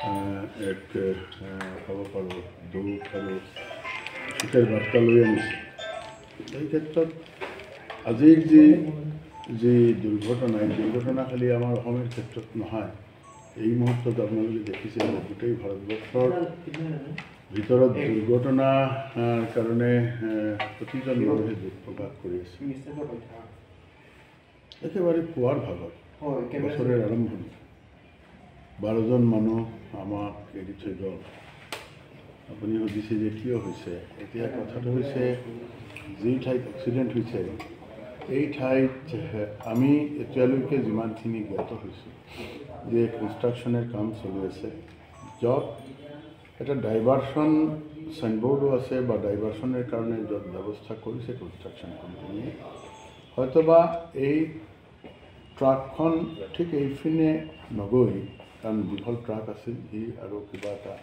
এক ক'ব পাৰোঁ দুখ আৰু সুখৰ বাৰ্তা লৈ আনিছে। এই ক্ষেত্ৰত আজিৰ যি দুৰ্ঘটনা, এই দুৰ্ঘটনা খালি আমাৰ অসমৰ ক্ষেত্ৰত নহয়। এই মুহূৰ্তত আপোনালোকে দেখিছে যে গোটেই ভাৰতবৰ্ষৰ ভিতৰত দুৰ্ঘটনাৰ কাৰণে প্ৰতিজন মানুহে দুখ প্ৰকাশ কৰি আছে। একেবাৰে পুৱাৰ ভাগত বছৰৰ আৰম্ভণি 12জন মানুহ আমাক এৰি থৈ গ'ল। আপুনি সুধিছে যে কিয় হৈছে। এতিয়া কথাটো হৈছে, যি ঠাইত এক্সিডেণ্ট হৈছে এই ঠাইত আমি এতিয়ালৈকে যিমানখিনি জ্ঞাত হৈছোঁ যে কনষ্ট্ৰাকশ্যনৰ কাম চলি আছে, য'ত এটা ডাইভাৰশ্যন চাইনবোৰ্ডো আছে বা ডাইভাৰশ্যনৰ কাৰণে য'ত ব্যৱস্থা কৰিছে কনষ্ট্ৰাকশ্যন কোম্পানীয়ে, হয়তোবা এই ট্ৰাকখন ঠিক এইপিনে নগৈ, কাৰণ দীঘল ট্ৰাক আছিল সি আৰু কিবা এটা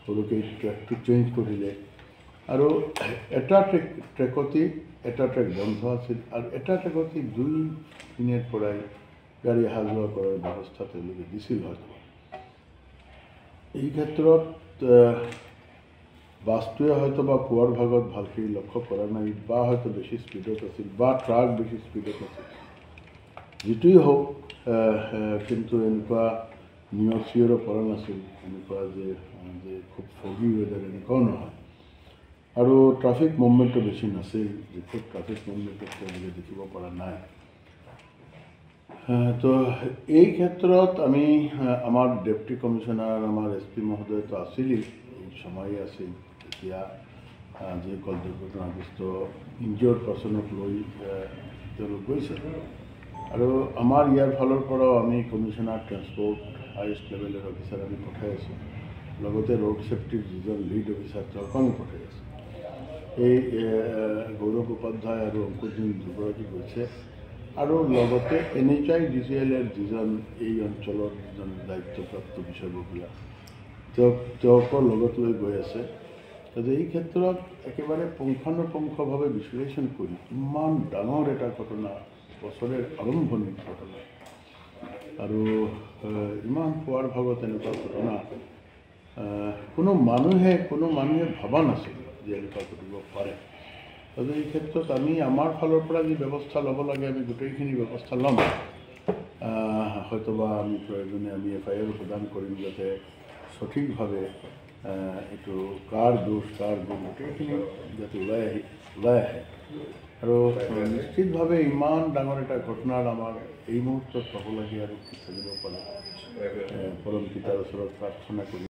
সৰুকৈ ট্ৰেকটো চেঞ্জ কৰিলে আৰু এটা ট্ৰেকতে এটা ট্ৰেক বন্ধ আছিল আৰু এটা ট্ৰেকতে দুই পিনৰ পৰাই গাড়ী অহা যোৱা কৰাৰ ব্যৱস্থা তেওঁলোকে দিছিল। হয়তো এই ক্ষেত্ৰত বাছটোৱে হয়তো বা পুৱাৰ ভাগত ভালকৈ লক্ষ্য কৰা নাই, বা হয়তো বেছি স্পীডত আছিল, বা ট্ৰাক বেছি স্পীডত আছিল। যিটোৱেই হওক, কিন্তু এনেকুৱা নিয়ৰ পৰা নাছিল, এনেকুৱা যে খুব ফগি ৱেডাৰ এনেকুৱাও নহয়। আৰু ট্ৰাফিক মুভমেণ্টটো বেছি নাছিল, যিটো ট্ৰাফিক মুভমেণ্টত তেওঁলোকে দেখিব পৰা নাই। তো এই ক্ষেত্ৰত আমি আমাৰ ডেপুটি কমিশ্যনাৰ, আমাৰ SP মহোদয়তো আছিলেই, এই সময়ে আছিল এতিয়া যিসকল দুৰ্ঘটনাগ্ৰস্ত ইনজিয়ৰ্ড পাৰ্চনক লৈ তেওঁলোক গৈছে। আৰু আমাৰ ইয়াৰ ফালৰ পৰাও আমি কমিশ্যনাৰ ট্ৰেন্সপৰ্ট হাইয়েষ্ট লেভেলৰ অফিচাৰ আমি পঠাই আছোঁ, লগতে ৰোড ছেফটিৰ যিজন লিড অফিচাৰ তেওঁকো আমি পঠাই আছোঁ। এই গৌৰৱ উপাধ্যায় আৰু অংকুৰজন দুগৰাকী গৈছে, আৰু লগতে NHIDCLৰ যিজন এই অঞ্চলৰ যিজন দায়িত্বপ্ৰাপ্ত বিষয়ববীয়া তেওঁকো লগত লৈ গৈ আছে। এই ক্ষেত্ৰত একেবাৰে পুংখানুপুংখভাৱে বিশ্লেষণ কৰি ইমান ডাঙৰ এটা ঘটনা, বছৰৰ আৰম্ভণিৰ ঘটনা, আৰু ইমান পুৱাৰ ভাগত এনেকুৱা ঘটনা কোনো মানুহে ভবা নাছিল যে এনেকুৱা ঘটিব পাৰে। এই ক্ষেত্ৰত আমি আমাৰ ফালৰ পৰা যি ব্যৱস্থা ল'ব লাগে আমি গোটেইখিনি ব্যৱস্থা ল'ম। হয়তোবা আমি প্ৰয়োজনে আমি FIR প্ৰদান কৰিম, যাতে সঠিকভাৱে এইটো কাৰ দোষ কাৰ গুণ গোটেইখিনি যাতে ওলাই আহে। আৰু নিশ্চিতভাৱে ইমান ডাঙৰ এটা ঘটনাৰ আমাৰ এই মুহূৰ্তত পাব লাগে আৰু কি থাকিব পাৰে, পৰম পিতাৰ ওচৰত প্ৰাৰ্থনা কৰি